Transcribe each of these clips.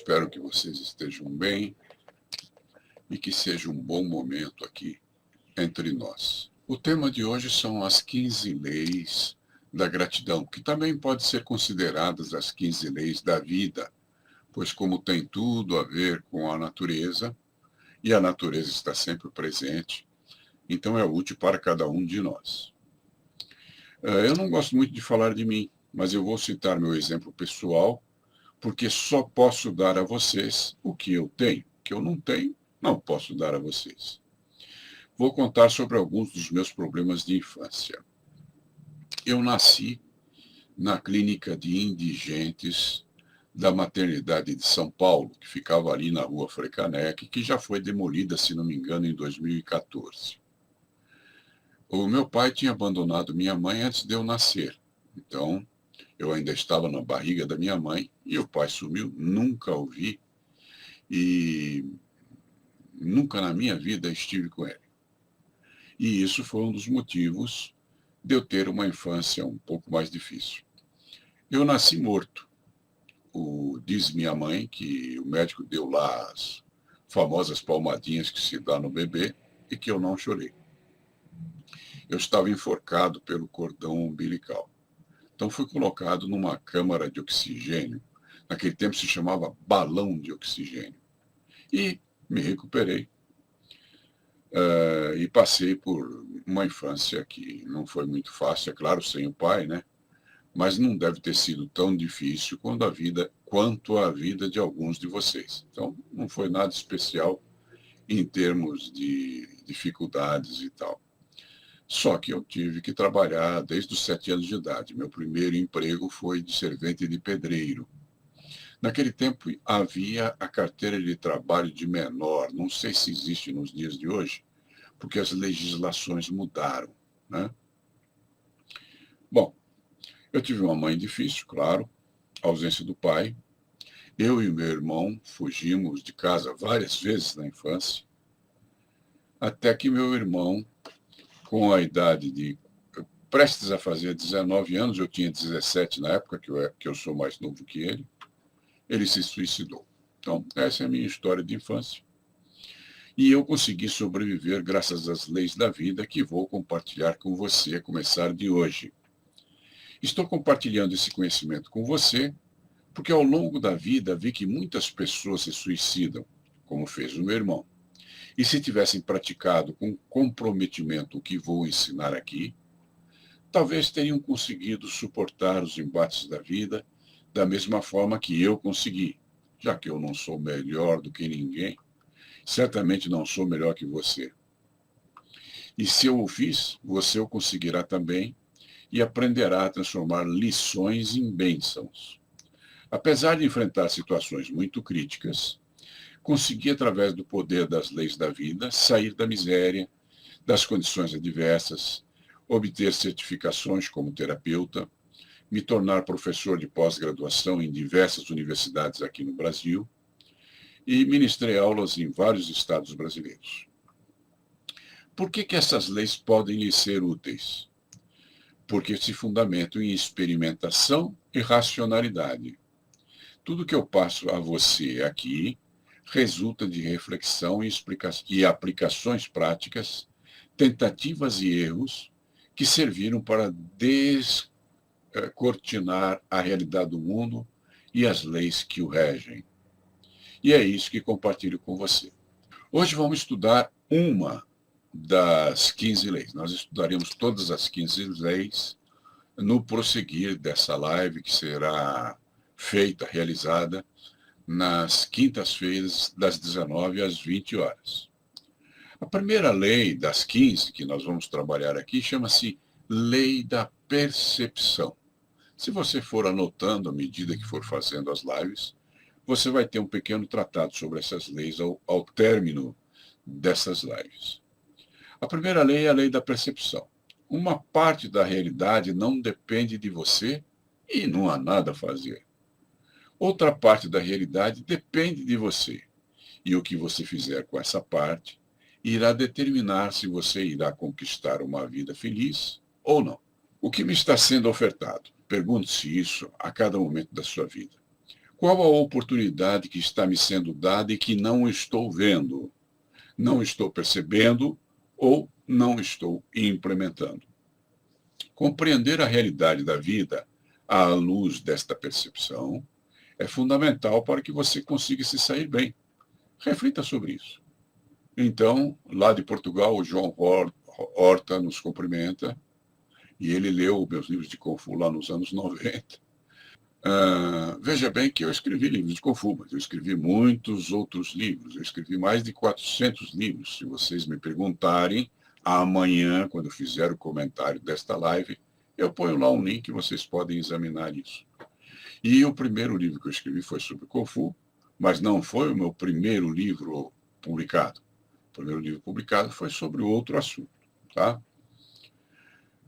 Espero que vocês estejam bem e que seja um bom momento aqui entre nós. O tema de hoje são as 15 leis da gratidão, que também podem ser consideradas as 15 leis da vida, pois como tem tudo a ver com a natureza, e a natureza está sempre presente, então é útil para cada um de nós. Eu não gosto muito de falar de mim, mas eu vou citar meu exemplo pessoal, porque só posso dar a vocês o que eu tenho. O que eu não tenho, não posso dar a vocês. Vou contar sobre alguns dos meus problemas de infância. Eu nasci na clínica de indigentes da maternidade de São Paulo, que ficava ali na rua Frei Caneca, que já foi demolida, se não me engano, em 2014. O meu pai tinha abandonado minha mãe antes de eu nascer. Então, eu ainda estava na barriga da minha mãe e o pai sumiu, nunca o vi e nunca na minha vida estive com ele. E isso foi um dos motivos de eu ter uma infância um pouco mais difícil. Eu nasci morto. Diz minha mãe que o médico deu lá as famosas palmadinhas que se dá no bebê e que eu não chorei. Eu estava enforcado pelo cordão umbilical. Então fui colocado numa câmara de oxigênio. Naquele tempo se chamava balão de oxigênio. E me recuperei. E passei por uma infância que não foi muito fácil, é claro, sem o pai, né? Mas não deve ter sido tão difícil quanto a vida de alguns de vocês. Então, não foi nada especial em termos de dificuldades e tal. Só que eu tive que trabalhar desde os 7 anos de idade. Meu primeiro emprego foi de servente de pedreiro. Naquele tempo havia a carteira de trabalho de menor. Não sei se existe nos dias de hoje, porque as legislações mudaram, né? Bom, eu tive uma mãe difícil, claro, ausência do pai. Eu e meu irmão fugimos de casa várias vezes na infância, até que meu irmão, com a idade de prestes a fazer 19 anos, eu tinha 17 na época, que eu sou mais novo que ele se suicidou. Então, essa é a minha história de infância. E eu consegui sobreviver graças às leis da vida que vou compartilhar com você a começar de hoje. Estou compartilhando esse conhecimento com você porque ao longo da vida vi que muitas pessoas se suicidam, como fez o meu irmão. E se tivessem praticado com comprometimento o que vou ensinar aqui, talvez teriam conseguido suportar os embates da vida da mesma forma que eu consegui, já que eu não sou melhor do que ninguém, certamente não sou melhor que você. E se eu o fiz, você o conseguirá também e aprenderá a transformar lições em bênçãos. Apesar de enfrentar situações muito críticas, consegui, através do poder das leis da vida, sair da miséria, das condições adversas, obter certificações como terapeuta, me tornar professor de pós-graduação em diversas universidades aqui no Brasil e ministrei aulas em vários estados brasileiros. Por que essas leis podem lhe ser úteis? Porque se fundamentam em experimentação e racionalidade. Tudo que eu passo a você aqui resulta de reflexão e aplicações práticas, tentativas e erros que serviram para descortinar a realidade do mundo e as leis que o regem. E é isso que compartilho com você. Hoje vamos estudar uma das 15 leis. Nós estudaremos todas as 15 leis no prosseguir dessa live que será realizada nas quintas-feiras, das 19 às 20 horas. A primeira lei das 15 que nós vamos trabalhar aqui chama-se Lei da Percepção. Se você for anotando à medida que for fazendo as lives, você vai ter um pequeno tratado sobre essas leis ao término dessas lives. A primeira lei é a lei da percepção. Uma parte da realidade não depende de você e não há nada a fazer. Outra parte da realidade depende de você. E o que você fizer com essa parte irá determinar se você irá conquistar uma vida feliz ou não. O que me está sendo ofertado? Pergunte-se isso a cada momento da sua vida. Qual a oportunidade que está me sendo dada e que não estou vendo, não estou percebendo ou não estou implementando? Compreender a realidade da vida à luz desta percepção é fundamental para que você consiga se sair bem. Reflita sobre isso. Então, lá de Portugal, o João Horta nos cumprimenta, e ele leu meus livros de Kung Fu lá nos anos 90. Veja bem que eu escrevi livros de Kung Fu, mas eu escrevi muitos outros livros. Eu escrevi mais de 400 livros. Se vocês me perguntarem, amanhã, quando eu fizer o comentário desta live, eu ponho lá um link e vocês podem examinar isso. E o primeiro livro que eu escrevi foi sobre Kung Fu, mas não foi o meu primeiro livro publicado. O primeiro livro publicado foi sobre outro assunto, tá?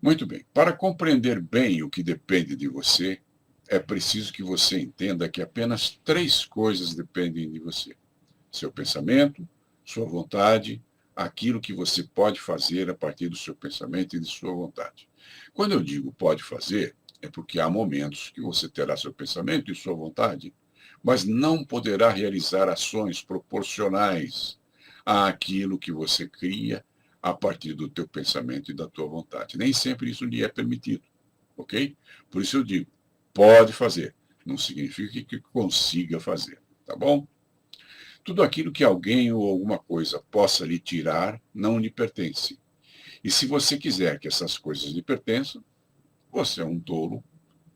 Muito bem. Para compreender bem o que depende de você, é preciso que você entenda que apenas 3 coisas dependem de você: seu pensamento, sua vontade, aquilo que você pode fazer a partir do seu pensamento e de sua vontade. Quando eu digo pode fazer, é porque há momentos que você terá seu pensamento e sua vontade, mas não poderá realizar ações proporcionais àquilo que você cria a partir do teu pensamento e da tua vontade. Nem sempre isso lhe é permitido, ok? Por isso eu digo, pode fazer, não significa que consiga fazer, tá bom? Tudo aquilo que alguém ou alguma coisa possa lhe tirar não lhe pertence. E se você quiser que essas coisas lhe pertençam, você é um tolo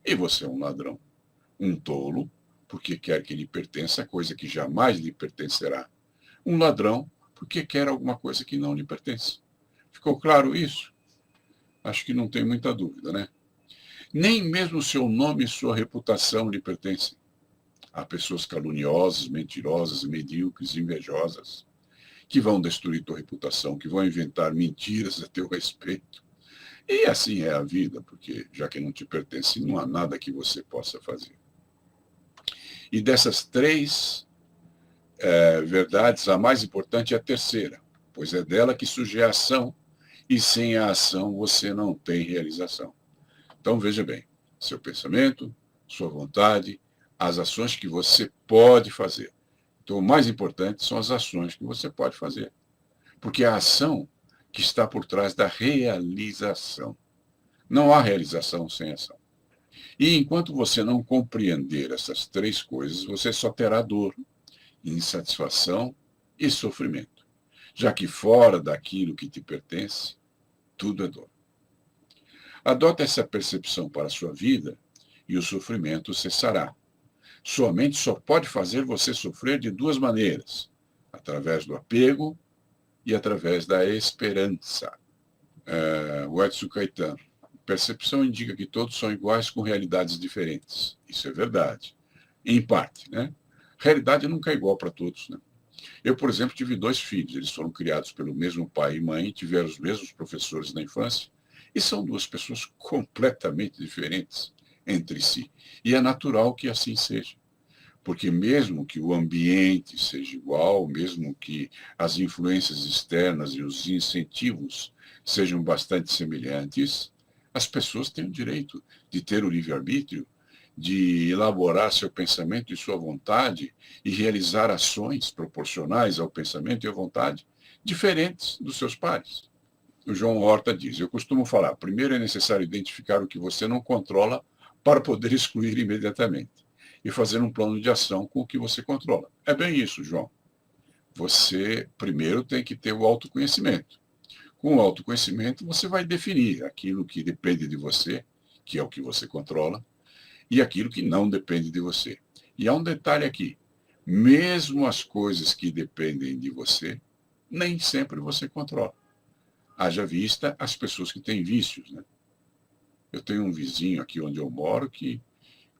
e você é um ladrão. Um tolo, porque quer que lhe pertença a coisa que jamais lhe pertencerá. Um ladrão, porque quer alguma coisa que não lhe pertence. Ficou claro isso? Acho que não tem muita dúvida, né? Nem mesmo seu nome e sua reputação lhe pertencem. Há pessoas caluniosas, mentirosas, medíocres, invejosas, que vão destruir tua reputação, que vão inventar mentiras a teu respeito. E assim é a vida, porque já que não te pertence, não há nada que você possa fazer. E dessas 3 verdades, a mais importante é a terceira, pois é dela que surge a ação, e sem a ação você não tem realização. Então veja bem, seu pensamento, sua vontade, as ações que você pode fazer. Então o mais importante são as ações que você pode fazer, porque é a ação que está por trás da realização. Não há realização sem ação. E enquanto você não compreender essas 3 coisas, você só terá dor, insatisfação e sofrimento, já que fora daquilo que te pertence, tudo é dor. Adota essa percepção para a sua vida e o sofrimento cessará. Sua mente só pode fazer você sofrer de 2 maneiras: através do apego e através da esperança. O Edson Caetano. Percepção indica que todos são iguais com realidades diferentes. Isso é verdade. Em parte, né? Realidade nunca é igual para todos, né? Eu, por exemplo, tive 2 filhos. Eles foram criados pelo mesmo pai e mãe, tiveram os mesmos professores na infância, e são 2 pessoas completamente diferentes entre si. E é natural que assim seja. Porque mesmo que o ambiente seja igual, mesmo que as influências externas e os incentivos sejam bastante semelhantes, as pessoas têm o direito de ter o livre-arbítrio, de elaborar seu pensamento e sua vontade e realizar ações proporcionais ao pensamento e à vontade diferentes dos seus pares. O João Horta diz: eu costumo falar, primeiro é necessário identificar o que você não controla para poder excluir imediatamente e fazer um plano de ação com o que você controla. É bem isso, João. Você primeiro tem que ter o autoconhecimento. Com o autoconhecimento, você vai definir aquilo que depende de você, que é o que você controla, e aquilo que não depende de você. E há um detalhe aqui: mesmo as coisas que dependem de você, nem sempre você controla. Haja vista as pessoas que têm vícios, né? Eu tenho um vizinho aqui onde eu moro que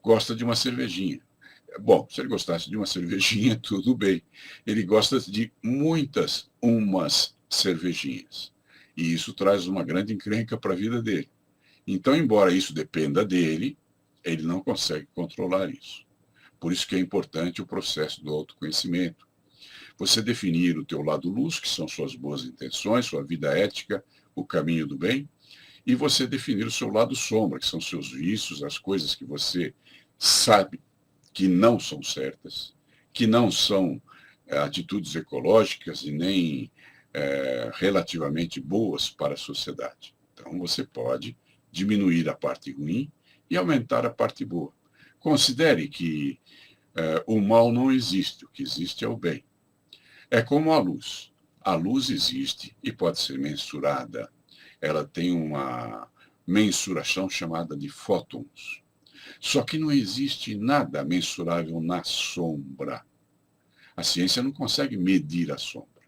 gosta de uma cervejinha. Bom, se ele gostasse de uma cervejinha, tudo bem. Ele gosta de muitas umas cervejinhas. E isso traz uma grande encrenca para a vida dele. Então, embora isso dependa dele, ele não consegue controlar isso. Por isso que é importante o processo do autoconhecimento. Você definir o teu lado luz, que são suas boas intenções, sua vida ética, o caminho do bem, e você definir o seu lado sombra, que são seus vícios, as coisas que você sabe que não são certas, que não são atitudes ecológicas e nem relativamente boas para a sociedade. Então, você pode diminuir a parte ruim e aumentar a parte boa. Considere que o mal não existe, o que existe é o bem. É como a luz. A luz existe e pode ser mensurada. Ela tem uma mensuração chamada de fótons. Só que não existe nada mensurável na sombra. A ciência não consegue medir a sombra,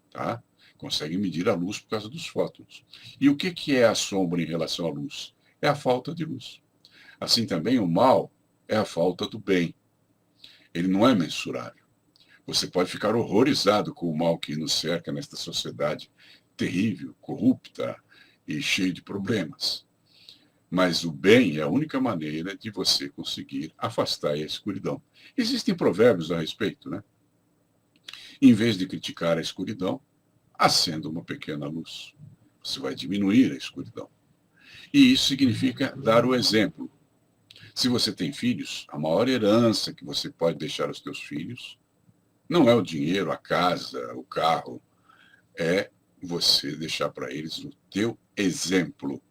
tá? Consegue medir a luz por causa dos fótons. E o que é a sombra em relação à luz? É a falta de luz. Assim também o mal é a falta do bem. Ele não é mensurável. Você pode ficar horrorizado com o mal que nos cerca nesta sociedade terrível, corrupta e cheia de problemas. Mas o bem é a única maneira de você conseguir afastar a escuridão. Existem provérbios a respeito, né? Em vez de criticar a escuridão, acenda uma pequena luz. Você vai diminuir a escuridão. E isso significa dar o exemplo. Se você tem filhos, a maior herança que você pode deixar aos seus filhos não é o dinheiro, a casa, o carro, é você deixar para eles o teu exemplo.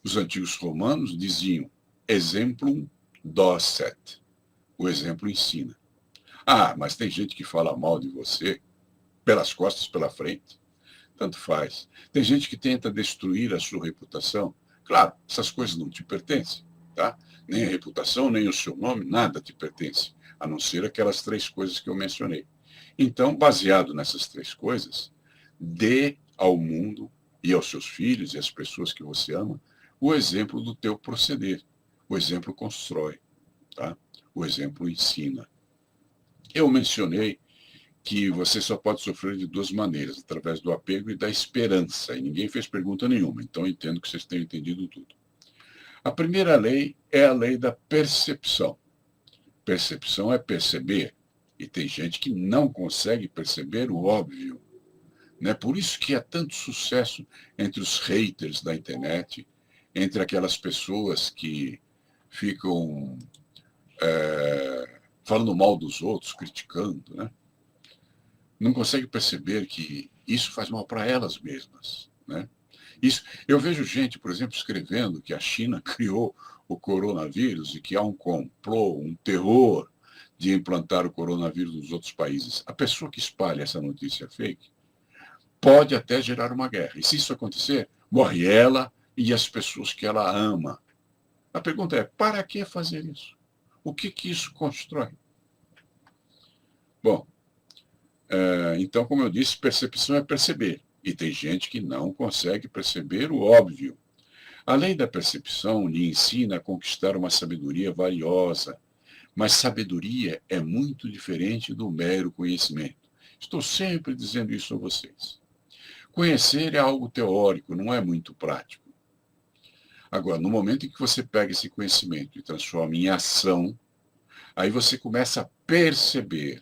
Os antigos romanos diziam exemplum docet. O exemplo ensina. Ah, mas tem gente que fala mal de você pelas costas, pela frente. Tanto faz. Tem gente que tenta destruir a sua reputação. Claro, essas coisas não te pertencem, tá? Nem a reputação, nem o seu nome, nada te pertence, a não ser aquelas 3 coisas que eu mencionei. Então, baseado nessas 3 coisas, dê ao mundo e aos seus filhos e às pessoas que você ama o exemplo do teu proceder. O exemplo constrói, tá? O exemplo ensina. Eu mencionei que você só pode sofrer de 2 maneiras, através do apego e da esperança. E ninguém fez pergunta nenhuma, então eu entendo que vocês tenham entendido tudo. A primeira lei é a lei da percepção. Percepção é perceber. E tem gente que não consegue perceber o óbvio. Né? Por isso que há tanto sucesso entre os haters da internet, entre aquelas pessoas que ficam falando mal dos outros, criticando, né? Não consegue perceber que isso faz mal para elas mesmas, né? Isso, eu vejo gente, por exemplo, escrevendo que a China criou o coronavírus e que há um complô, um terror de implantar o coronavírus nos outros países. A pessoa que espalha essa notícia fake pode até gerar uma guerra. E se isso acontecer, morre ela e as pessoas que ela ama. A pergunta é, para que fazer isso? O que isso constrói? Bom, então, como eu disse, percepção é perceber. E tem gente que não consegue perceber o óbvio. A lei da percepção lhe ensina a conquistar uma sabedoria valiosa, mas sabedoria é muito diferente do mero conhecimento. Estou sempre dizendo isso a vocês. Conhecer é algo teórico, não é muito prático. Agora, no momento em que você pega esse conhecimento e transforma em ação, aí você começa a perceber.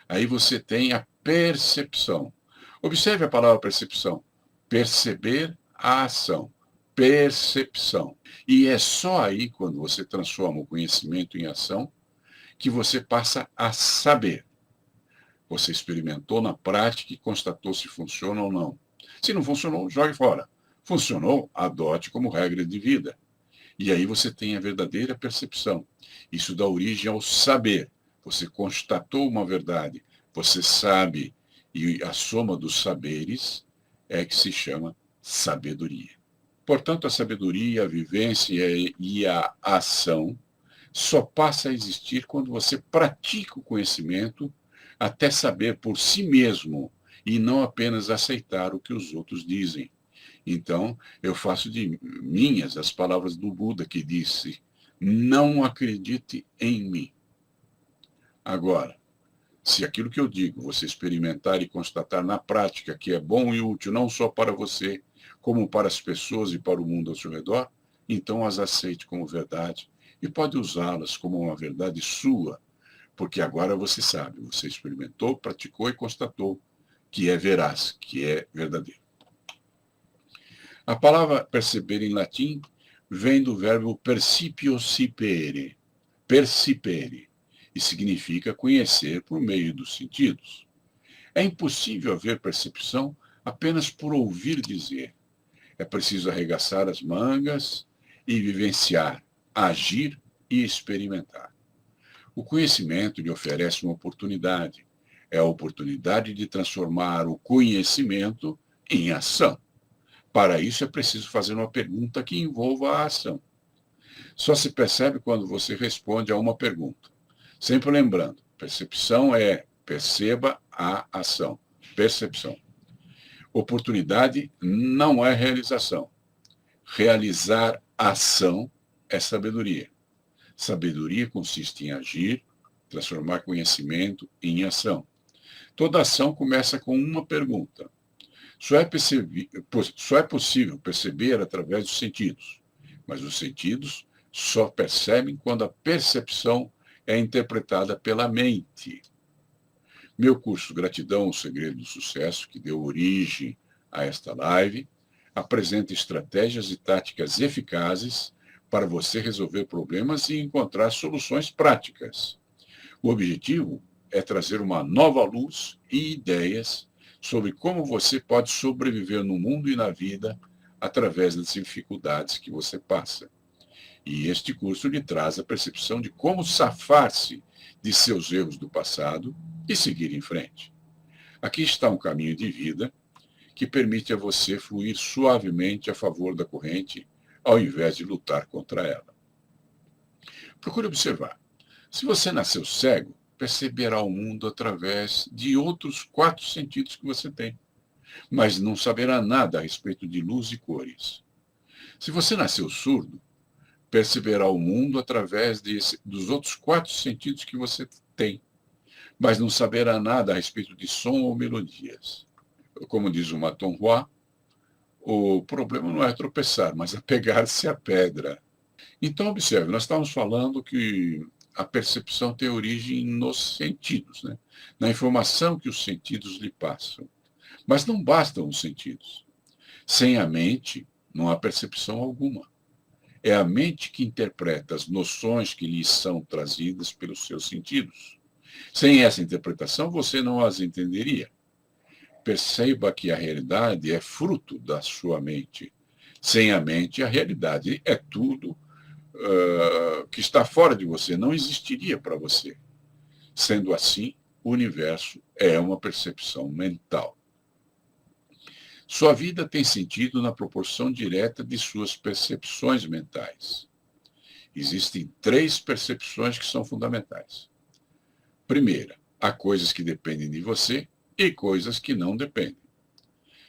Aí você tem a percepção. Observe a palavra percepção. Perceber a ação. Percepção. E é só aí, quando você transforma o conhecimento em ação, que você passa a saber. Você experimentou na prática e constatou se funciona ou não. Se não funcionou, jogue fora. Funcionou, adote como regra de vida. E aí você tem a verdadeira percepção. Isso dá origem ao saber. Você constatou uma verdade, você sabe, e a soma dos saberes é que se chama sabedoria. Portanto, a sabedoria, a vivência e a ação só passa a existir quando você pratica o conhecimento até saber por si mesmo e não apenas aceitar o que os outros dizem. Então, eu faço de minhas as palavras do Buda que disse: não acredite em mim. Agora, se aquilo que eu digo você experimentar e constatar na prática que é bom e útil não só para você, como para as pessoas e para o mundo ao seu redor, então as aceite como verdade e pode usá-las como uma verdade sua, porque agora você sabe, você experimentou, praticou e constatou que é veraz, que é verdadeiro. A palavra perceber em latim vem do verbo percipio sipere, percipere, e significa conhecer por meio dos sentidos. É impossível haver percepção apenas por ouvir dizer. É preciso arregaçar as mangas e vivenciar, agir e experimentar. O conhecimento lhe oferece uma oportunidade. É a oportunidade de transformar o conhecimento em ação. Para isso é preciso fazer uma pergunta que envolva a ação. Só se percebe quando você responde a uma pergunta. Sempre lembrando, percepção é perceba a ação. Percepção. Oportunidade não é realização. Realizar ação é sabedoria. Sabedoria consiste em agir, transformar conhecimento em ação. Toda ação começa com uma pergunta. Só é possível perceber através dos sentidos, mas os sentidos só percebem quando a percepção é interpretada pela mente. Meu curso Gratidão, o Segredo do Sucesso, que deu origem a esta live, apresenta estratégias e táticas eficazes para você resolver problemas e encontrar soluções práticas. O objetivo é trazer uma nova luz e ideias sobre como você pode sobreviver no mundo e na vida através das dificuldades que você passa. E este curso lhe traz a percepção de como safar-se de seus erros do passado e seguir em frente. Aqui está um caminho de vida que permite a você fluir suavemente a favor da corrente, ao invés de lutar contra ela. Procure observar. Se você nasceu cego, perceberá o mundo através de outros 4 sentidos que você tem, mas não saberá nada a respeito de luz e cores. Se você nasceu surdo, perceberá o mundo através dos outros 4 sentidos que você tem, mas não saberá nada a respeito de som ou melodias. Como diz o Maton Hua, o problema não é tropeçar, mas apegar-se à pedra. Então, observe, nós estávamos falando que a percepção tem origem nos sentidos, né? Na informação que os sentidos lhe passam. Mas não bastam os sentidos. Sem a mente, não há percepção alguma. É a mente que interpreta as noções que lhe são trazidas pelos seus sentidos. Sem essa interpretação, você não as entenderia. Perceba que a realidade é fruto da sua mente. Sem a mente, a realidade é tudo que está fora de você, não existiria para você. Sendo assim, o universo é uma percepção mental. Sua vida tem sentido na proporção direta de suas percepções mentais. Existem 3 percepções que são fundamentais. Primeira, há coisas que dependem de você e coisas que não dependem.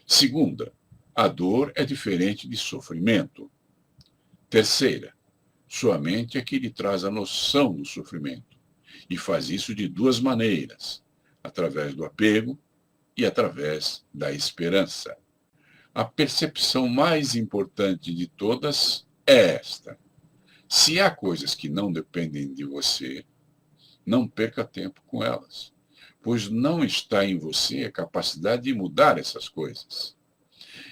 Segunda, a dor é diferente de sofrimento. Terceira, sua mente é que lhe traz a noção do sofrimento. E faz isso de 2 maneiras, através do apego e através da esperança. A percepção mais importante de todas é esta. Se há coisas que não dependem de você, não perca tempo com elas, pois não está em você a capacidade de mudar essas coisas.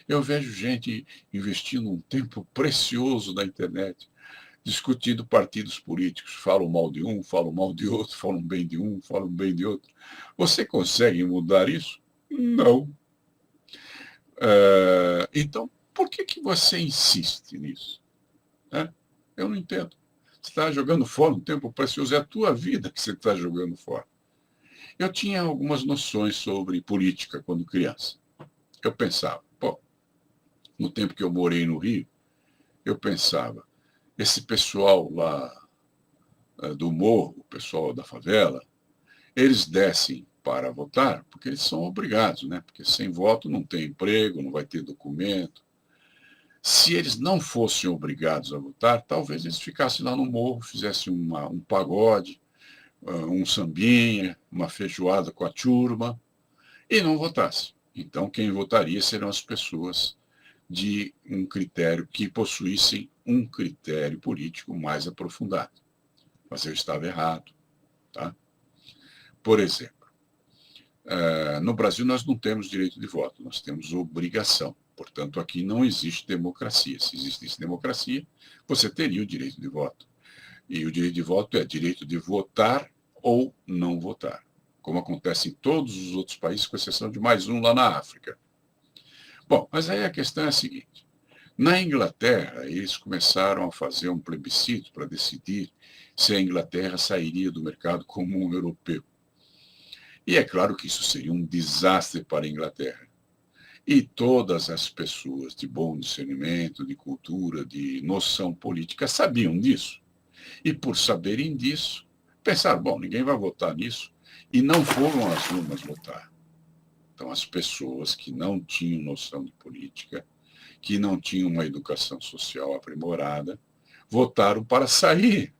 Eu vejo gente investindo um tempo precioso na internet, discutindo partidos políticos. Falam mal de um, falam mal de outro, falam bem de um, falam bem de outro. Você consegue mudar isso? Não. Então, por que você insiste nisso? Eu não entendo. Você está jogando fora um tempo precioso, é a tua vida que você está jogando fora. Eu tinha algumas noções sobre política quando criança. Eu pensava, no tempo que eu morei no Rio, eu pensava, esse pessoal lá do morro, o pessoal da favela, eles descem para votar porque eles são obrigados, né? Porque sem voto não tem emprego, não vai ter documento. Se eles não fossem obrigados a votar, talvez eles ficassem lá no morro, fizessem um pagode, um sambinha, uma feijoada com a turma, e não votassem. Então, quem votaria seriam as pessoas de um critério, que possuíssem um critério político mais aprofundado. Mas eu estava errado. Tá? Por exemplo, no Brasil nós não temos direito de voto, nós temos obrigação. Portanto, aqui não existe democracia. Se existisse democracia, você teria o direito de voto. E o direito de voto é direito de votar ou não votar, como acontece em todos os outros países, com exceção de mais um lá na África. Bom, mas aí a questão é a seguinte. Na Inglaterra, eles começaram a fazer um plebiscito para decidir se a Inglaterra sairia do mercado comum europeu. E é claro que isso seria um desastre para a Inglaterra. E todas as pessoas de bom discernimento, de cultura, de noção política sabiam disso. E por saberem disso, pensaram, bom, ninguém vai votar nisso. E não foram às urnas votar. Então, as pessoas que não tinham noção de política, que não tinham uma educação social aprimorada, votaram para sair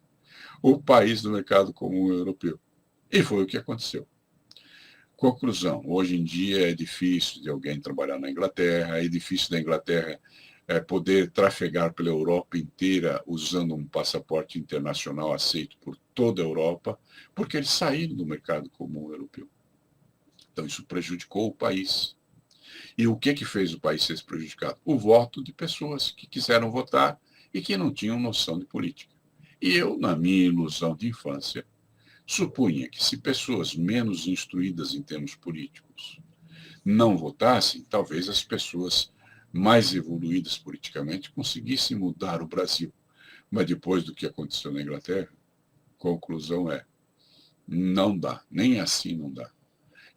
o país do mercado comum europeu. E foi o que aconteceu. Conclusão, hoje em dia é difícil de alguém trabalhar na Inglaterra, é difícil da Inglaterra poder trafegar pela Europa inteira usando um passaporte internacional aceito por toda a Europa, porque eles saíram do mercado comum europeu. Então isso prejudicou o país. E o que fez o país ser prejudicado? O voto de pessoas que quiseram votar e que não tinham noção de política. E eu, na minha ilusão de infância, supunha que se pessoas menos instruídas em termos políticos não votassem, talvez as pessoas mais evoluídas politicamente conseguissem mudar o Brasil. Mas depois do que aconteceu na Inglaterra, a conclusão é, não dá, nem assim não dá.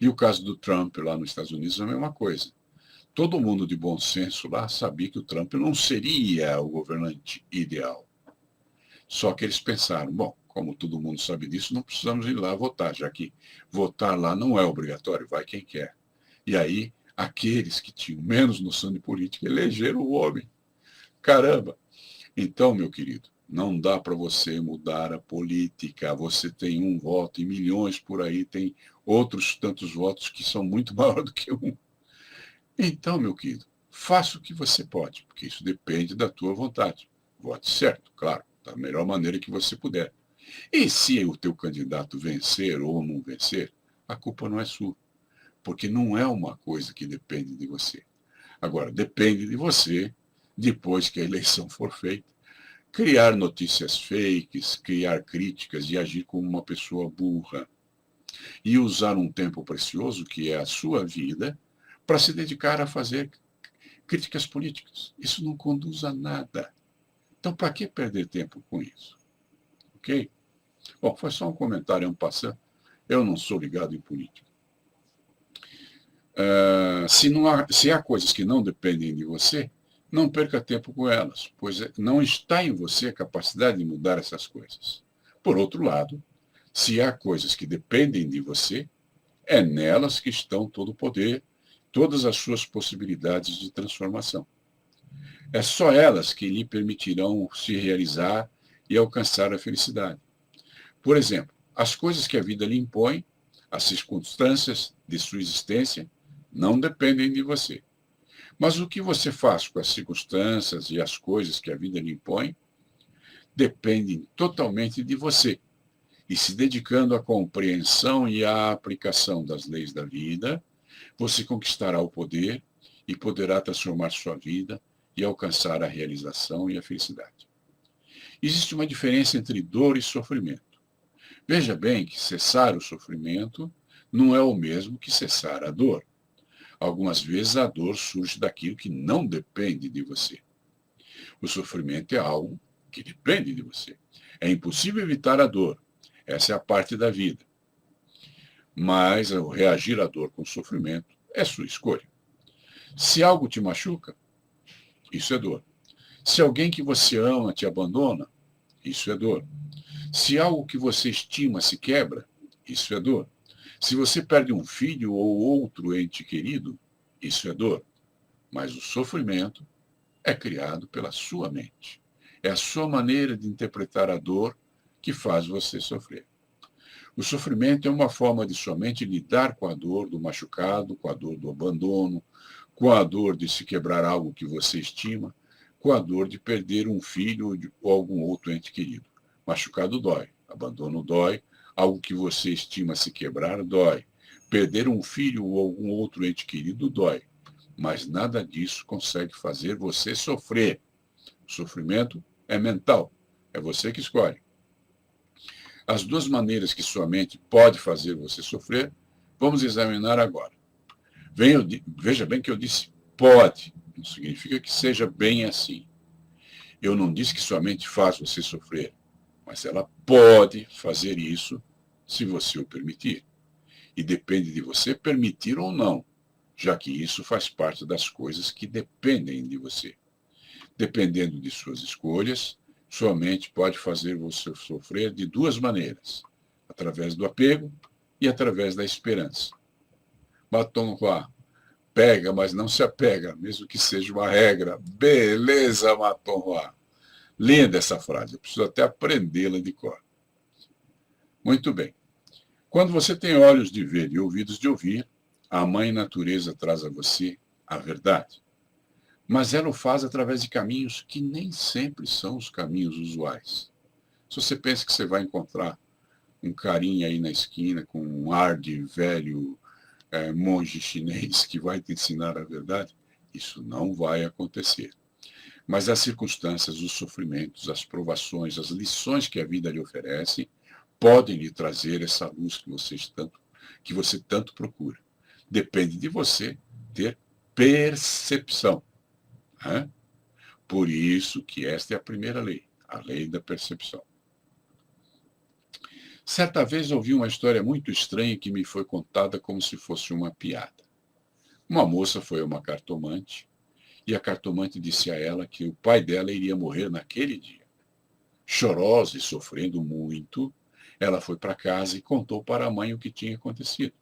E o caso do Trump lá nos Estados Unidos é a mesma coisa. Todo mundo de bom senso lá sabia que o Trump não seria o governante ideal. Só que eles pensaram, bom, como todo mundo sabe disso, não precisamos ir lá votar, já que votar lá não é obrigatório, vai quem quer. E aí, aqueles que tinham menos noção de política elegeram o homem. Caramba! Então, meu querido, não dá para você mudar a política. Você tem um voto e milhões por aí tem outros tantos votos que são muito maiores do que um. Então, meu querido, faça o que você pode, porque isso depende da tua vontade. Vote certo, claro, da melhor maneira que você puder. E se o teu candidato vencer ou não vencer, a culpa não é sua, porque não é uma coisa que depende de você. Agora, depende de você, depois que a eleição for feita, criar notícias fakes, criar críticas e agir como uma pessoa burra. E usar um tempo precioso, que é a sua vida, para se dedicar a fazer críticas políticas. Isso não conduz a nada. Então, para que perder tempo com isso? Ok? Bom, foi só um comentário, um passando. Eu não sou ligado em política. Se há coisas que não dependem de você, não perca tempo com elas, pois não está em você a capacidade de mudar essas coisas. Por outro lado, se há coisas que dependem de você, é nelas que estão todo o poder, todas as suas possibilidades de transformação. É só elas que lhe permitirão se realizar e alcançar a felicidade. Por exemplo, as coisas que a vida lhe impõe, as circunstâncias de sua existência, não dependem de você. Mas o que você faz com as circunstâncias e as coisas que a vida lhe impõe, dependem totalmente de você. E se dedicando à compreensão e à aplicação das leis da vida, você conquistará o poder e poderá transformar sua vida e alcançar a realização e a felicidade. Existe uma diferença entre dor e sofrimento. Veja bem que cessar o sofrimento não é o mesmo que cessar a dor. Algumas vezes a dor surge daquilo que não depende de você. O sofrimento é algo que depende de você. É impossível evitar a dor. Essa é a parte da vida. Mas ao reagir à dor com sofrimento é sua escolha. Se algo te machuca, isso é dor. Se alguém que você ama te abandona, isso é dor. Se algo que você estima se quebra, isso é dor. Se você perde um filho ou outro ente querido, isso é dor. Mas o sofrimento é criado pela sua mente. É a sua maneira de interpretar a dor que faz você sofrer. O sofrimento é uma forma de sua mente lidar com a dor do machucado, com a dor do abandono, com a dor de se quebrar algo que você estima, com a dor de perder um filho ou algum outro ente querido. Machucado dói, abandono dói, algo que você estima se quebrar dói. Perder um filho ou algum outro ente querido dói. Mas nada disso consegue fazer você sofrer. O sofrimento é mental, é você que escolhe. As duas maneiras que sua mente pode fazer você sofrer, vamos examinar agora. Veja bem que eu disse pode, não significa que seja bem assim. Eu não disse que sua mente faz você sofrer, mas ela pode fazer isso se você o permitir. E depende de você permitir ou não, já que isso faz parte das coisas que dependem de você. Dependendo de suas escolhas, sua mente pode fazer você sofrer de duas maneiras, através do apego e através da esperança. Batom Hua, pega, mas não se apega, mesmo que seja uma regra. Beleza, Batom Hua. Linda essa frase, eu preciso até aprendê-la de cor. Muito bem. Quando você tem olhos de ver e ouvidos de ouvir, a mãe natureza traz a você a verdade. Mas ela o faz através de caminhos que nem sempre são os caminhos usuais. Se você pensa que você vai encontrar um carinha aí na esquina com um ar de velho monge chinês que vai te ensinar a verdade, isso não vai acontecer. Mas as circunstâncias, os sofrimentos, as provações, as lições que a vida lhe oferece, podem lhe trazer essa luz que você tanto procura. Depende de você ter percepção. Né? Por isso que esta é a primeira lei, a lei da percepção. Certa vez ouvi uma história muito estranha que me foi contada como se fosse uma piada. Uma moça foi a uma cartomante e a cartomante disse a ela que o pai dela iria morrer naquele dia. Chorosa e sofrendo muito, ela foi para casa e contou para a mãe o que tinha acontecido.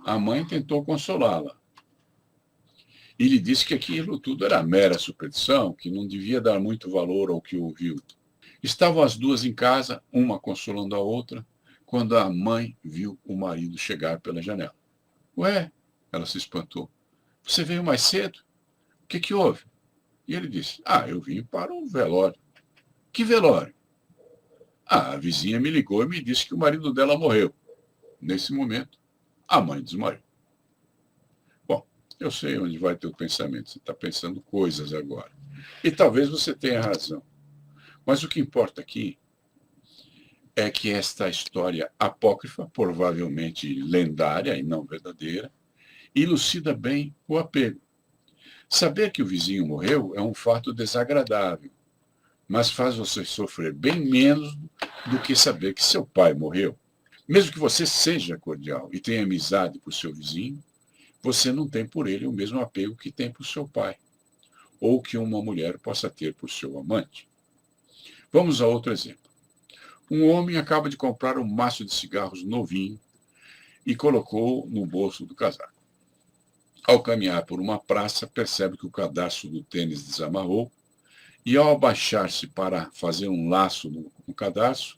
A mãe tentou consolá-la e lhe disse que aquilo tudo era mera superstição, que não devia dar muito valor ao que ouviu. Estavam as duas em casa, uma consolando a outra, quando a mãe viu o marido chegar pela janela. Ué, ela se espantou. Você veio mais cedo? O que houve? E ele disse, eu vim para um velório. Que velório? A vizinha me ligou e me disse que o marido dela morreu. Nesse momento, a mãe desmaiou. Bom, eu sei onde vai teu pensamento. Você está pensando coisas agora. E talvez você tenha razão. Mas o que importa aqui é que esta história apócrifa, provavelmente lendária e não verdadeira, elucida bem o apego. Saber que o vizinho morreu é um fato desagradável, mas faz você sofrer bem menos do que saber que seu pai morreu. Mesmo que você seja cordial e tenha amizade por seu vizinho, você não tem por ele o mesmo apego que tem por seu pai, ou que uma mulher possa ter por seu amante. Vamos a outro exemplo. Um homem acaba de comprar um maço de cigarros novinho e colocou no bolso do casaco. Ao caminhar por uma praça, percebe que o cadarço do tênis desamarrou e, ao abaixar-se para fazer um laço no cadarço,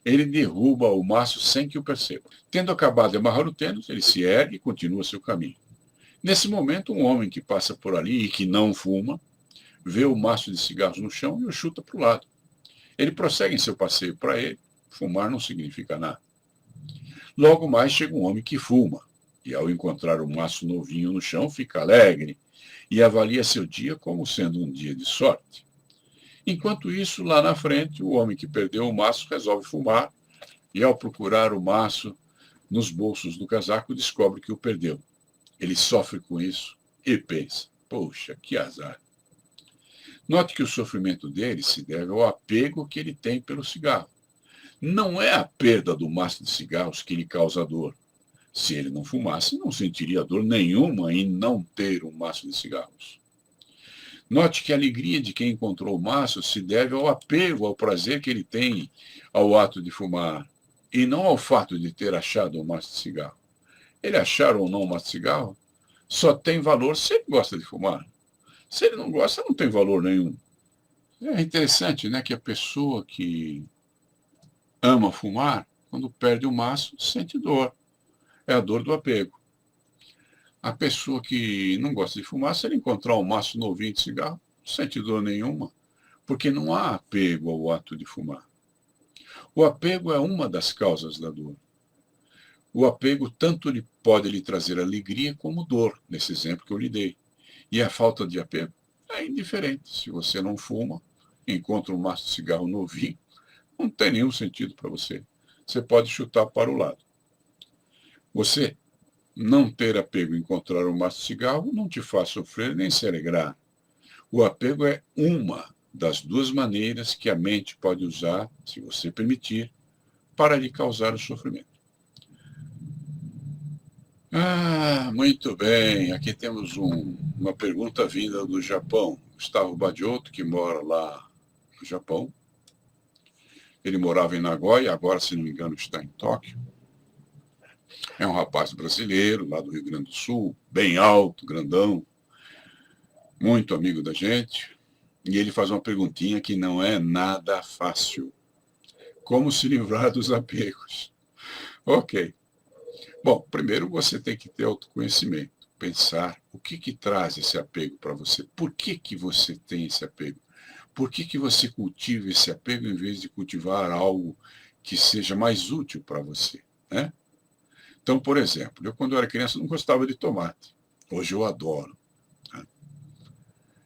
ele derruba o maço sem que o perceba. Tendo acabado de amarrar o tênis, ele se ergue e continua seu caminho. Nesse momento, um homem que passa por ali e que não fuma, vê o maço de cigarros no chão e o chuta para o lado. Ele prossegue em seu passeio. Para ele, fumar não significa nada. Logo mais chega um homem que fuma, e ao encontrar o maço novinho no chão, fica alegre e avalia seu dia como sendo um dia de sorte. Enquanto isso, lá na frente, o homem que perdeu o maço resolve fumar e, ao procurar o maço nos bolsos do casaco, descobre que o perdeu. Ele sofre com isso e pensa, poxa, que azar. Note que o sofrimento dele se deve ao apego que ele tem pelo cigarro. Não é a perda do maço de cigarros que lhe causa dor. Se ele não fumasse, não sentiria dor nenhuma em não ter um maço de cigarros. Note que a alegria de quem encontrou o maço se deve ao apego, ao prazer que ele tem ao ato de fumar, e não ao fato de ter achado um maço de cigarro. Ele achar ou não um maço de cigarro só tem valor se ele gosta de fumar. Se ele não gosta, não tem valor nenhum. É interessante, né, que a pessoa que ama fumar, quando perde o maço, sente dor. É a dor do apego. A pessoa que não gosta de fumar, se ele encontrar um maço novinho de cigarro, não sente dor nenhuma, porque não há apego ao ato de fumar. O apego é uma das causas da dor. O apego tanto pode lhe trazer alegria como dor, nesse exemplo que eu lhe dei. E a falta de apego é indiferente. Se você não fuma, encontra um maço de cigarro novinho, não tem nenhum sentido para você. Você pode chutar para o lado. Você não ter apego em encontrar um maço de cigarro não te faz sofrer nem se alegrar. O apego é uma das duas maneiras que a mente pode usar, se você permitir, para lhe causar o sofrimento. Muito bem. Aqui temos uma pergunta vinda do Japão. Gustavo Badiotto, que mora lá no Japão. Ele morava em Nagoya, agora, se não me engano, está em Tóquio. É um rapaz brasileiro, lá do Rio Grande do Sul, bem alto, grandão, muito amigo da gente. E ele faz uma perguntinha que não é nada fácil. Como se livrar dos apegos? Ok. Bom, primeiro você tem que ter autoconhecimento, pensar o que traz esse apego para você, por que você tem esse apego, por que você cultiva esse apego em vez de cultivar algo que seja mais útil para você, né? Então, por exemplo, eu quando era criança não gostava de tomate, hoje eu adoro, né?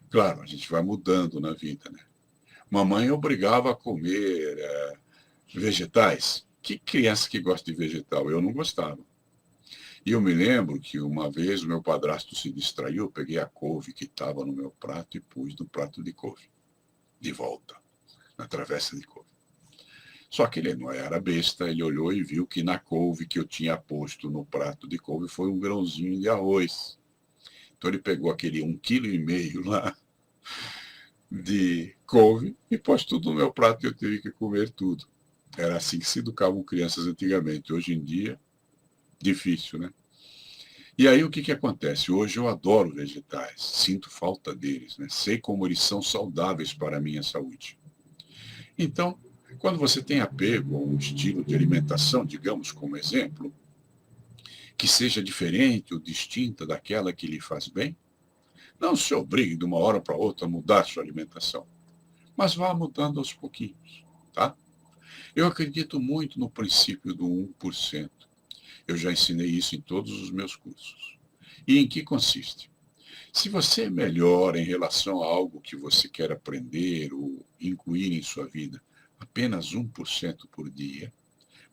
Claro, a gente vai mudando na vida, né? Mamãe obrigava a comer vegetais. Que criança que gosta de vegetal? Eu não gostava. E eu me lembro que uma vez o meu padrasto se distraiu, eu peguei a couve que estava no meu prato e pus no prato de couve, de volta, na travessa de couve. Só que ele não era besta, ele olhou e viu que na couve que eu tinha posto no prato de couve foi um grãozinho de arroz. Então ele pegou aquele 1,5 kg lá de couve e pôs tudo no meu prato e eu tive que comer tudo. Era assim que se educavam crianças antigamente. Hoje em dia, difícil, né? E aí o que acontece? Hoje eu adoro vegetais, sinto falta deles, né? Sei como eles são saudáveis para a minha saúde. Então, quando você tem apego a um estilo de alimentação, digamos como exemplo, que seja diferente ou distinta daquela que lhe faz bem, não se obrigue de uma hora para outra a mudar sua alimentação, mas vá mudando aos pouquinhos, tá? Eu acredito muito no princípio do 1%. Eu já ensinei isso em todos os meus cursos. E em que consiste? Se você melhora em relação a algo que você quer aprender ou incluir em sua vida apenas 1% por dia,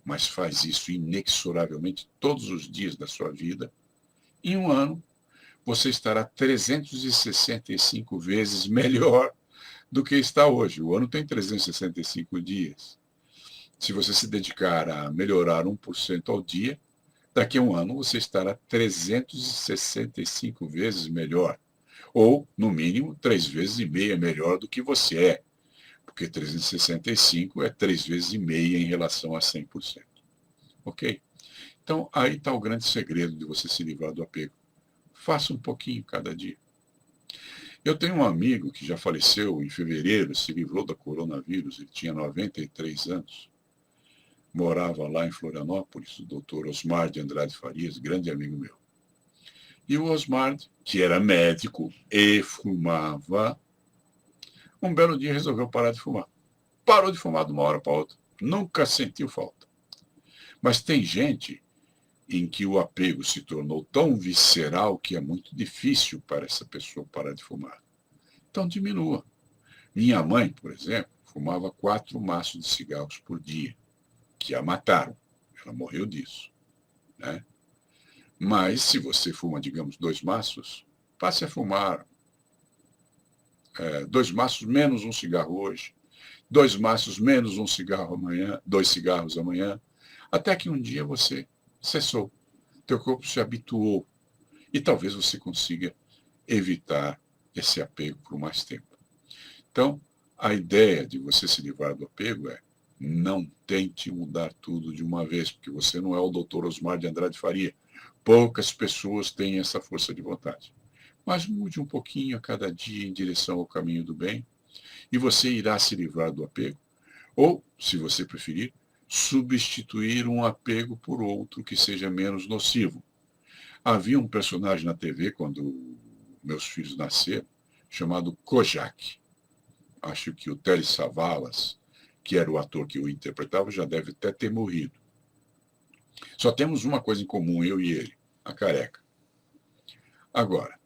mas faz isso inexoravelmente todos os dias da sua vida, em um ano você estará 365 vezes melhor do que está hoje. O ano tem 365 dias. Se você se dedicar a melhorar 1% ao dia, daqui a um ano você estará 365 vezes melhor. Ou, no mínimo, 3,5 vezes melhor do que você é. Porque 365 é 3,5 vezes em relação a 100%. Ok? Então, aí está o grande segredo de você se livrar do apego. Faça um pouquinho cada dia. Eu tenho um amigo que já faleceu em fevereiro, se livrou da coronavírus, ele tinha 93 anos, morava lá em Florianópolis, o doutor Osmar de Andrade Farias, grande amigo meu. E o Osmar, que era médico e fumava, um belo dia resolveu parar de fumar. Parou de fumar de uma hora para outra. Nunca sentiu falta. Mas tem gente em que o apego se tornou tão visceral que é muito difícil para essa pessoa parar de fumar. Então diminua. Minha mãe, por exemplo, fumava 4 maços de cigarros por dia, que a mataram. Ela morreu disso, né? Mas se você fuma, digamos, 2 maços, passe a fumar 2 maços menos um cigarro hoje, 2 maços menos um cigarro amanhã, 2 cigarros amanhã, até que um dia você cessou. Teu corpo se habituou e talvez você consiga evitar esse apego por mais tempo. Então, a ideia de você se livrar do apego é não tente mudar tudo de uma vez, porque você não é o doutor Osmar de Andrade Faria. Poucas pessoas têm essa força de vontade. Mas mude um pouquinho a cada dia em direção ao caminho do bem e você irá se livrar do apego. Ou, se você preferir, substituir um apego por outro que seja menos nocivo. Havia um personagem na TV, quando meus filhos nasceram, chamado Kojak. Acho que o Telly Savalas, que era o ator que o interpretava, já deve até ter morrido. Só temos uma coisa em comum, eu e ele, a careca. Agora,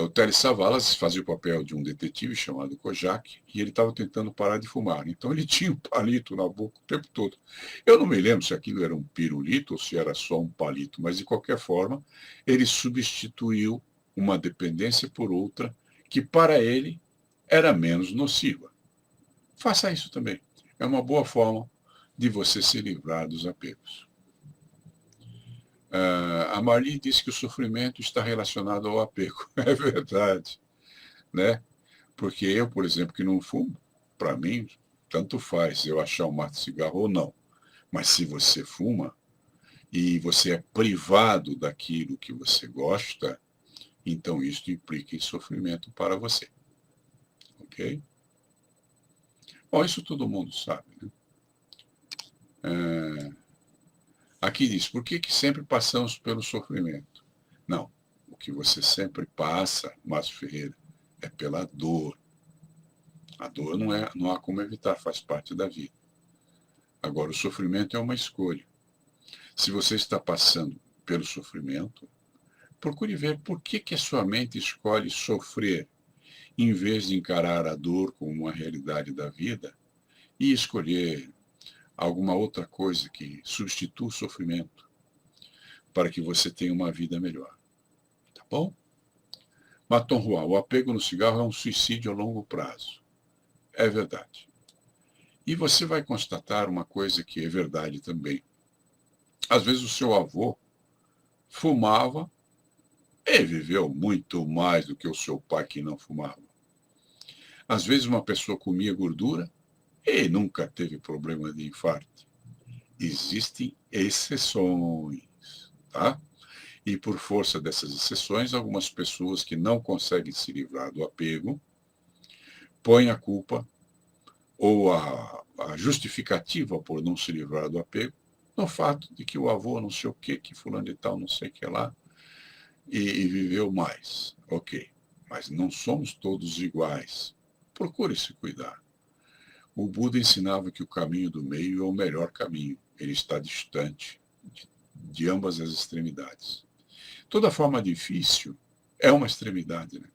O Telly Savalas fazia o papel de um detetive chamado Kojak e ele estava tentando parar de fumar. Então ele tinha um palito na boca o tempo todo. Eu não me lembro se aquilo era um pirulito ou se era só um palito, mas de qualquer forma, ele substituiu uma dependência por outra que para ele era menos nociva. Faça isso também. É uma boa forma de você se livrar dos apegos. A Marli disse que o sofrimento está relacionado ao apego. É verdade, né? Porque eu, por exemplo, que não fumo, para mim, tanto faz eu achar um mato de cigarro ou não. Mas se você fuma e você é privado daquilo que você gosta, então isso implica em sofrimento para você. Ok? Bom, isso todo mundo sabe, né? Aqui diz, por que sempre passamos pelo sofrimento? Não, o que você sempre passa, Márcio Ferreira, é pela dor. A dor não há como evitar, faz parte da vida. Agora, o sofrimento é uma escolha. Se você está passando pelo sofrimento, procure ver por que a sua mente escolhe sofrer, em vez de encarar a dor como uma realidade da vida e escolher alguma outra coisa que substitua o sofrimento para que você tenha uma vida melhor. Tá bom? Maton Juan, o apego no cigarro é um suicídio a longo prazo. É verdade. E você vai constatar uma coisa que é verdade também. Às vezes o seu avô fumava e viveu muito mais do que o seu pai que não fumava. Às vezes uma pessoa comia gordura e nunca teve problema de infarto. Existem exceções, tá? E por força dessas exceções, algumas pessoas que não conseguem se livrar do apego põem a culpa ou a justificativa por não se livrar do apego no fato de que o avô não sei o que fulano de tal não sei o que lá, e viveu mais. Ok, mas não somos todos iguais. Procure se cuidar. O Buda ensinava que o caminho do meio é o melhor caminho. Ele está distante de ambas as extremidades. Toda forma difícil é uma extremidade, né?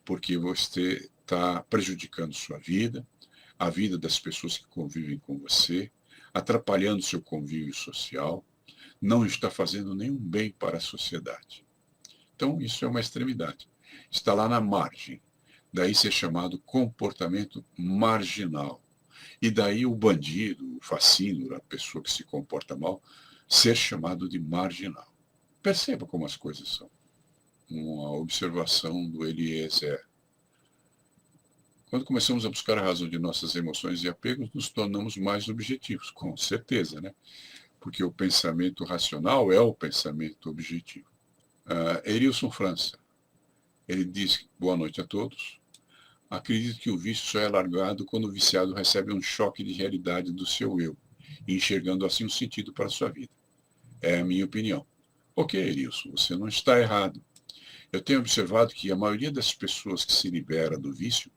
Porque você está prejudicando sua vida, a vida das pessoas que convivem com você, atrapalhando seu convívio social, não está fazendo nenhum bem para a sociedade. Então, isso é uma extremidade. Está lá na margem. Daí ser chamado comportamento marginal. E daí o bandido, o fascínio, a pessoa que se comporta mal, ser chamado de marginal. Perceba como as coisas são. Uma observação do Eliezer. Quando começamos a buscar a razão de nossas emoções e apegos, nos tornamos mais objetivos, com certeza, né? Porque o pensamento racional é o pensamento objetivo. Erilson França, ele diz, boa noite a todos. Acredito que o vício só é largado quando o viciado recebe um choque de realidade do seu eu, enxergando assim um sentido para a sua vida. É a minha opinião. Ok, Erilson, você não está errado. Eu tenho observado que a maioria das pessoas que se libera do vício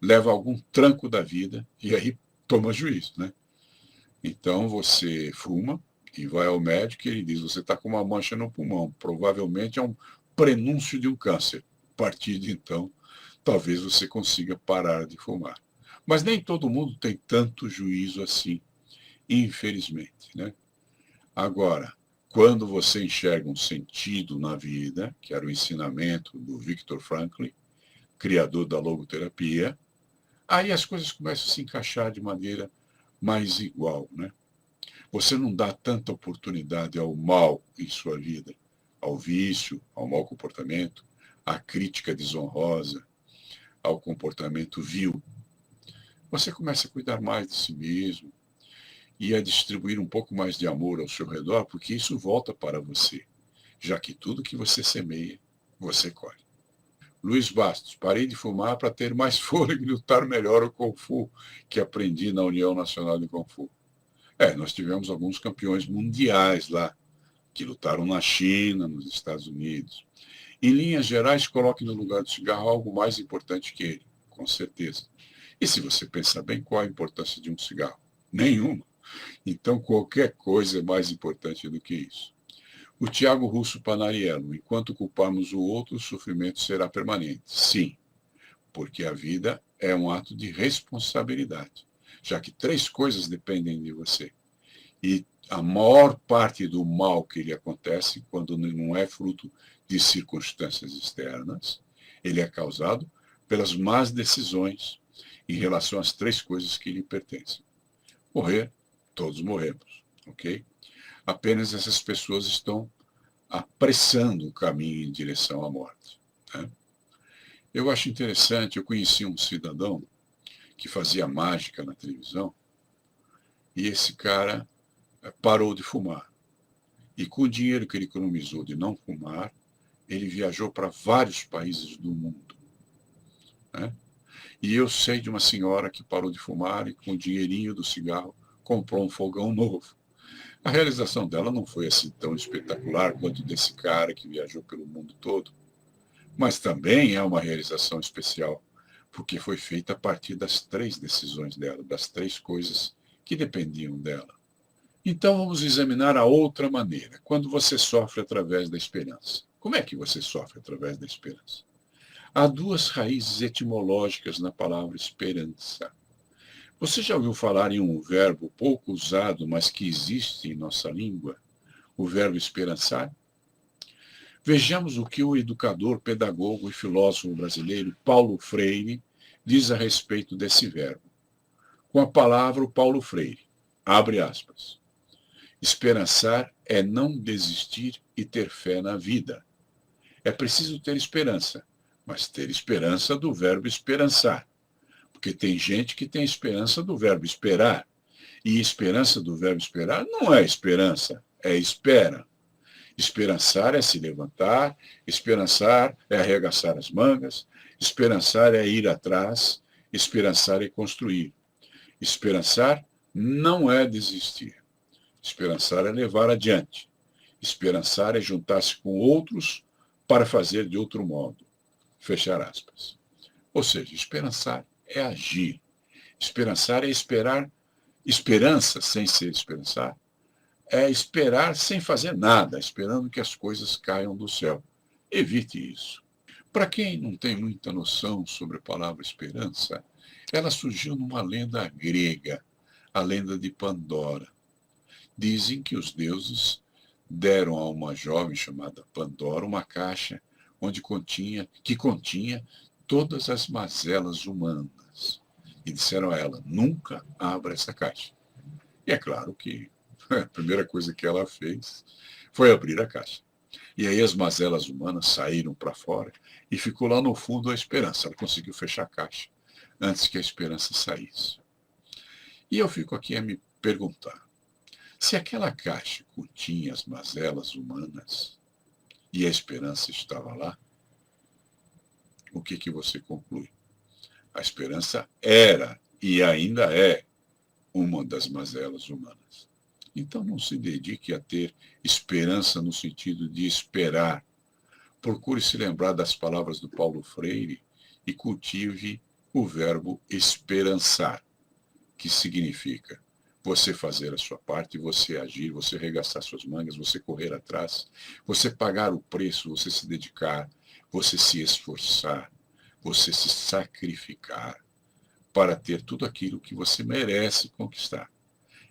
leva algum tranco da vida e aí toma juízo, né? Então você fuma e vai ao médico e ele diz, você está com uma mancha no pulmão, provavelmente é um prenúncio de um câncer. A partir de então, talvez você consiga parar de fumar. Mas nem todo mundo tem tanto juízo assim, infelizmente, né? Agora, quando você enxerga um sentido na vida, que era o ensinamento do Viktor Frankl, criador da logoterapia, aí as coisas começam a se encaixar de maneira mais igual, né? Você não dá tanta oportunidade ao mal em sua vida, ao vício, ao mau comportamento, à crítica desonrosa, ao comportamento vil. Você começa a cuidar mais de si mesmo e a distribuir um pouco mais de amor ao seu redor, porque isso volta para você, já que tudo que você semeia, você colhe. Luiz Bastos, parei de fumar para ter mais fôlego e lutar melhor o Kung Fu, que aprendi na União Nacional de Kung Fu. Nós tivemos alguns campeões mundiais lá, que lutaram na China, nos Estados Unidos. Em linhas gerais, coloque no lugar do cigarro algo mais importante que ele, com certeza. E se você pensar bem, qual a importância de um cigarro? Nenhuma. Então, qualquer coisa é mais importante do que isso. O Tiago Russo Panariello, enquanto culparmos o outro, o sofrimento será permanente. Sim, porque a vida é um ato de responsabilidade, já que três coisas dependem de você. E a maior parte do mal que lhe acontece, quando não é fruto de circunstâncias externas, ele é causado pelas más decisões em relação às três coisas que lhe pertencem. Morrer, todos morremos, ok? Apenas essas pessoas estão apressando o caminho em direção à morte, né? Eu acho interessante, eu conheci um cidadão que fazia mágica na televisão, e esse cara parou de fumar. E com o dinheiro que ele economizou de não fumar, ele viajou para vários países do mundo, né? E eu sei de uma senhora que parou de fumar e com o dinheirinho do cigarro comprou um fogão novo. A realização dela não foi assim tão espetacular quanto desse cara que viajou pelo mundo todo, mas também é uma realização especial, porque foi feita a partir das três decisões dela, das três coisas que dependiam dela. Então vamos examinar a outra maneira, quando você sofre através da esperança. Como é que você sofre através da esperança? Há duas raízes etimológicas na palavra esperança. Você já ouviu falar em um verbo pouco usado, mas que existe em nossa língua? O verbo esperançar? Vejamos o que o educador, pedagogo e filósofo brasileiro Paulo Freire diz a respeito desse verbo. Com a palavra, o Paulo Freire, abre aspas, esperançar é não desistir e ter fé na vida. É preciso ter esperança, mas ter esperança do verbo esperançar. Porque tem gente que tem esperança do verbo esperar. E esperança do verbo esperar não é esperança, é espera. Esperançar é se levantar, esperançar é arregaçar as mangas, esperançar é ir atrás, esperançar é construir. Esperançar não é desistir. Esperançar é levar adiante. Esperançar é juntar-se com outros para fazer de outro modo. Fechar aspas. Ou seja, esperançar é agir. Esperançar é esperar. Esperança, sem ser esperançar, é esperar sem fazer nada, esperando que as coisas caiam do céu. Evite isso. Para quem não tem muita noção sobre a palavra esperança, ela surgiu numa lenda grega, a lenda de Pandora. Dizem que os deuses deram a uma jovem chamada Pandora uma caixa que continha todas as mazelas humanas. E disseram a ela, nunca abra essa caixa. E é claro que a primeira coisa que ela fez foi abrir a caixa. E aí as mazelas humanas saíram para fora e ficou lá no fundo a esperança. Ela conseguiu fechar a caixa antes que a esperança saísse. E eu fico aqui a me perguntar, se aquela caixa continha as mazelas humanas e a esperança estava lá, o que você conclui? A esperança era e ainda é uma das mazelas humanas. Então não se dedique a ter esperança no sentido de esperar. Procure se lembrar das palavras do Paulo Freire e cultive o verbo esperançar, que significa você fazer a sua parte, você agir, você arregaçar suas mangas, você correr atrás, você pagar o preço, você se dedicar, você se esforçar, você se sacrificar para ter tudo aquilo que você merece conquistar.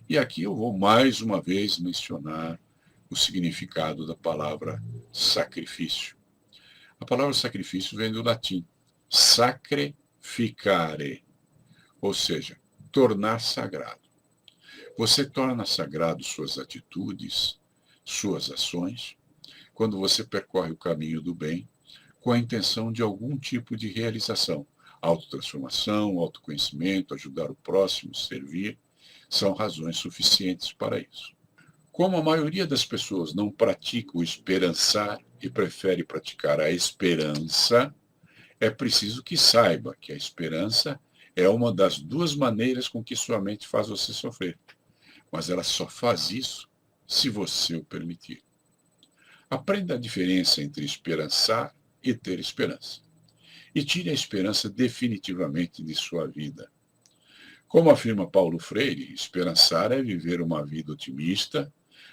E aqui eu vou mais uma vez mencionar o significado da palavra sacrifício. A palavra sacrifício vem do latim sacrificare, ou seja, tornar sagrado. Você torna sagrado suas atitudes, suas ações, quando você percorre o caminho do bem com a intenção de algum tipo de realização. Autotransformação, autoconhecimento, ajudar o próximo, servir, são razões suficientes para isso. Como a maioria das pessoas não pratica o esperançar e prefere praticar a esperança, é preciso que saiba que a esperança é uma das duas maneiras com que sua mente faz você sofrer. Mas ela só faz isso se você o permitir. Aprenda a diferença entre esperançar e ter esperança. E tire a esperança definitivamente de sua vida. Como afirma Paulo Freire, esperançar é viver uma vida otimista,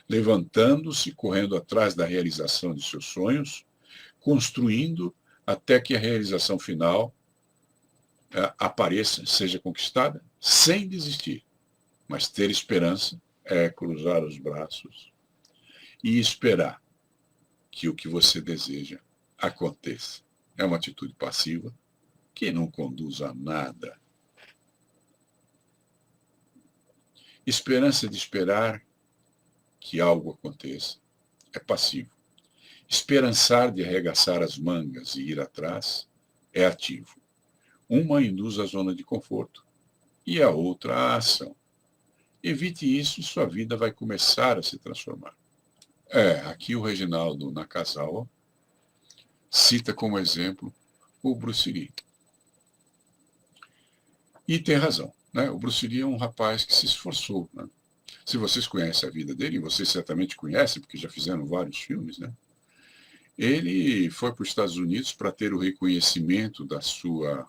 levantando-se, correndo atrás da realização de seus sonhos, construindo até que a realização final apareça, seja conquistada, sem desistir. Mas ter esperança é cruzar os braços e esperar que o que você deseja aconteça. É uma atitude passiva que não conduz a nada. Esperança de esperar que algo aconteça é passivo. Esperançar de arregaçar as mangas e ir atrás é ativo. Uma induz a zona de conforto e a outra a ação. Evite isso e sua vida vai começar a se transformar. Aqui o Reginaldo Nakazawa cita como exemplo o Bruce Lee. E tem razão, né? O Bruce Lee é um rapaz que se esforçou, né? Se vocês conhecem a vida dele, e vocês certamente conhecem, porque já fizeram vários filmes, né? Ele foi para os Estados Unidos para ter o reconhecimento da sua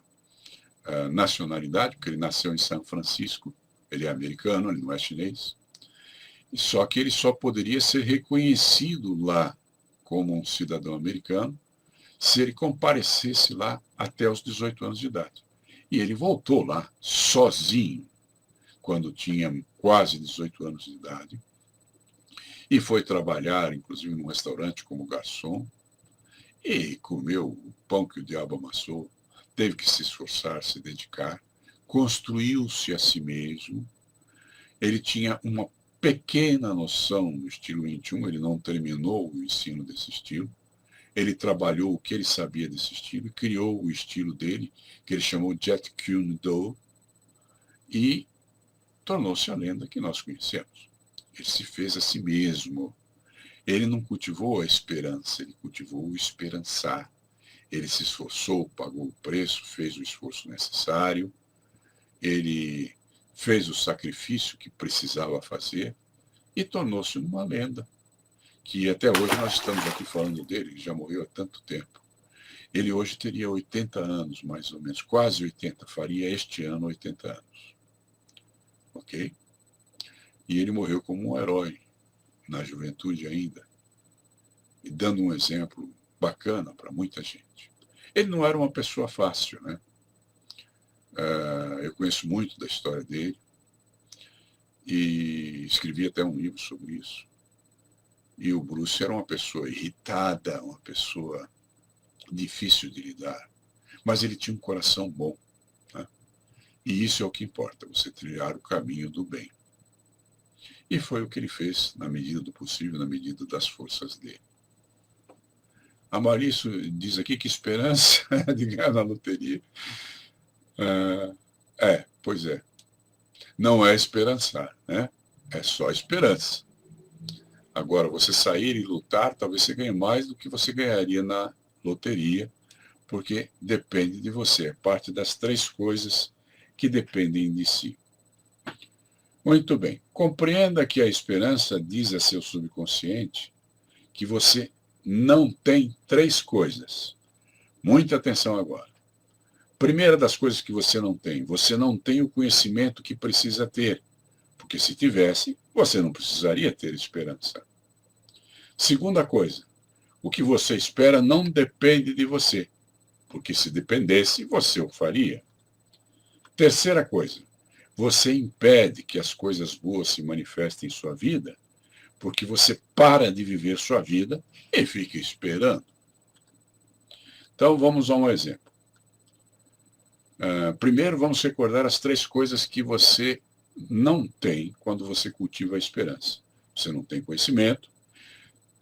nacionalidade, porque ele nasceu em São Francisco, ele é americano, ele não é chinês, só que ele só poderia ser reconhecido lá como um cidadão americano se ele comparecesse lá até os 18 anos de idade. E ele voltou lá sozinho, quando tinha quase 18 anos de idade, e foi trabalhar, inclusive, num restaurante como garçom, e comeu o pão que o diabo amassou, teve que se esforçar, se dedicar, construiu-se a si mesmo. Ele tinha uma pequena noção do estilo 21, ele não terminou o ensino desse estilo. Ele trabalhou o que ele sabia desse estilo e criou o estilo dele, que ele chamou Jeet Kune Do, e tornou-se a lenda que nós conhecemos. Ele se fez a si mesmo. Ele não cultivou a esperança, ele cultivou o esperançar. Ele se esforçou, pagou o preço, fez o esforço necessário, ele fez o sacrifício que precisava fazer e tornou-se uma lenda, que até hoje nós estamos aqui falando dele, ele já morreu há tanto tempo. Ele hoje teria 80 anos, mais ou menos, quase 80, faria este ano 80 anos. Ok? E ele morreu como um herói, na juventude ainda, e dando um exemplo bacana para muita gente. Ele não era uma pessoa fácil, né? Eu conheço muito da história dele e escrevi até um livro sobre isso. E o Bruce era uma pessoa irritada, uma pessoa difícil de lidar, mas ele tinha um coração bom, né? E isso é o que importa, você trilhar o caminho do bem. E foi o que ele fez, na medida do possível, na medida das forças dele. A Maurício diz aqui que esperança de ganhar na loteria. Pois é. Não é esperançar, né? É só esperança. Agora, você sair e lutar, talvez você ganhe mais do que você ganharia na loteria, porque depende de você. É parte das 3 coisas que dependem de si. Muito bem. Compreenda que a esperança diz a seu subconsciente que você não tem 3 coisas. Muita atenção agora. Primeira das coisas que você não tem o conhecimento que precisa ter, porque se tivesse, você não precisaria ter esperança. Segunda coisa, o que você espera não depende de você, porque se dependesse, você o faria. Terceira coisa, você impede que as coisas boas se manifestem em sua vida, porque você para de viver sua vida e fica esperando. Então, vamos a um exemplo. Primeiro, vamos recordar as 3 coisas que você não tem quando você cultiva a esperança. Você não tem conhecimento,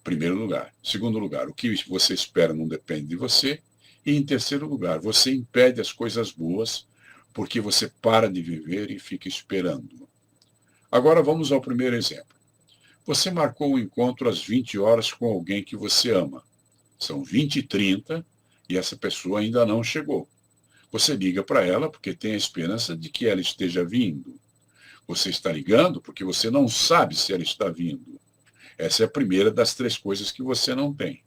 primeiro lugar. Segundo lugar, o que você espera não depende de você. E, em terceiro lugar, você impede as coisas boas porque você para de viver e fica esperando. Agora, vamos ao primeiro exemplo. Você marcou um encontro às 20 horas com alguém que você ama. São 20h30 e essa pessoa ainda não chegou. Você liga para ela porque tem a esperança de que ela esteja vindo. Você está ligando porque você não sabe se ela está vindo. Essa é a primeira das 3 coisas que você não tem.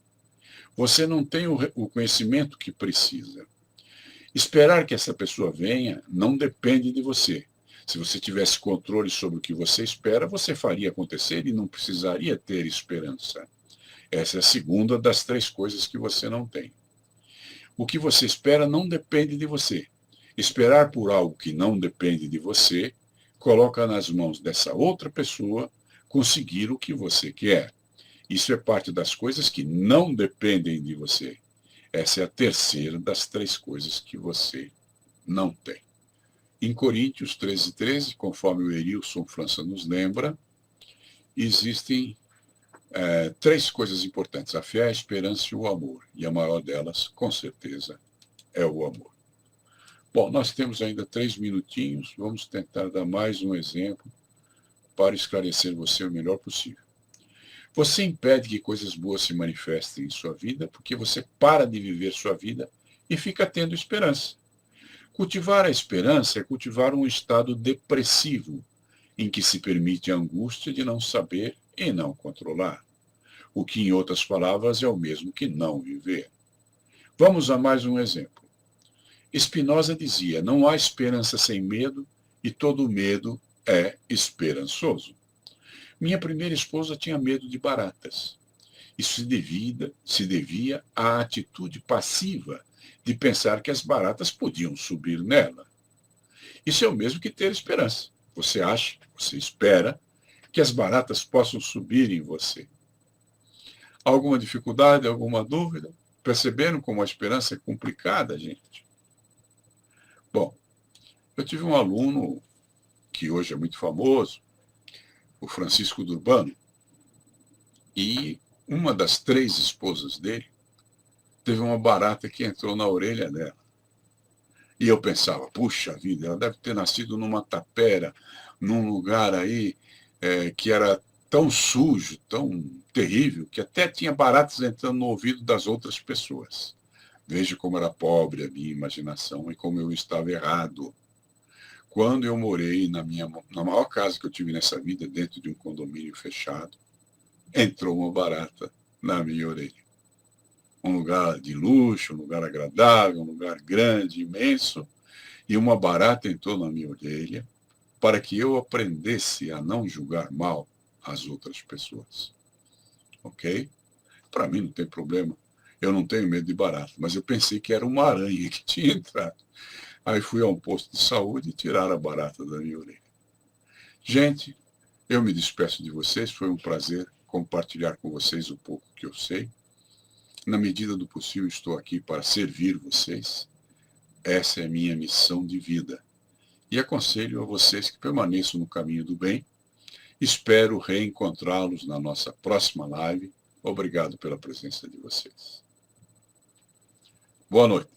Você não tem o conhecimento que precisa. Esperar que essa pessoa venha não depende de você. Se você tivesse controle sobre o que você espera, você faria acontecer e não precisaria ter esperança. Essa é a segunda das 3 coisas que você não tem. O que você espera não depende de você. Esperar por algo que não depende de você coloca nas mãos dessa outra pessoa conseguir o que você quer. Isso é parte das coisas que não dependem de você. Essa é a terceira das 3 coisas que você não tem. Em Coríntios 13:13, conforme o Erilson França nos lembra, existem 3 coisas importantes: a fé, a esperança e o amor. E a maior delas, com certeza, é o amor. Bom, nós temos ainda 3 minutinhos, vamos tentar dar mais um exemplo para esclarecer você o melhor possível. Você impede que coisas boas se manifestem em sua vida porque você para de viver sua vida e fica tendo esperança. Cultivar a esperança é cultivar um estado depressivo, em que se permite a angústia de não saber e não controlar, o que, em outras palavras, é o mesmo que não viver. Vamos a mais um exemplo. Spinoza dizia: não há esperança sem medo e todo medo é esperançoso. Minha primeira esposa tinha medo de baratas. Isso se devia à atitude passiva de pensar que as baratas podiam subir nela. Isso é o mesmo que ter esperança. Você acha, você espera que as baratas possam subir em você. Alguma dificuldade, alguma dúvida? Perceberam como a esperança é complicada, gente? Bom, eu tive um aluno que hoje é muito famoso, o Francisco Durbano, e uma das 3 esposas dele teve uma barata que entrou na orelha dela. E eu pensava, puxa vida, ela deve ter nascido numa tapera, num lugar aí que era tão sujo, tão terrível, que até tinha baratas entrando no ouvido das outras pessoas. Veja como era pobre a minha imaginação e como eu estava errado. Quando eu morei na maior casa que eu tive nessa vida, dentro de um condomínio fechado, entrou uma barata na minha orelha. Um lugar de luxo, um lugar agradável, um lugar grande, imenso, e uma barata entrou na minha orelha para que eu aprendesse a não julgar mal as outras pessoas. Ok? Para mim não tem problema. Eu não tenho medo de barata, mas eu pensei que era uma aranha que tinha entrado. Aí fui a um posto de saúde e tiraram a barata da minha orelha. Gente, eu me despeço de vocês, foi um prazer compartilhar com vocês o pouco que eu sei. Na medida do possível, estou aqui para servir vocês. Essa é a minha missão de vida. E aconselho a vocês que permaneçam no caminho do bem. Espero reencontrá-los na nossa próxima live. Obrigado pela presença de vocês. Boa noite.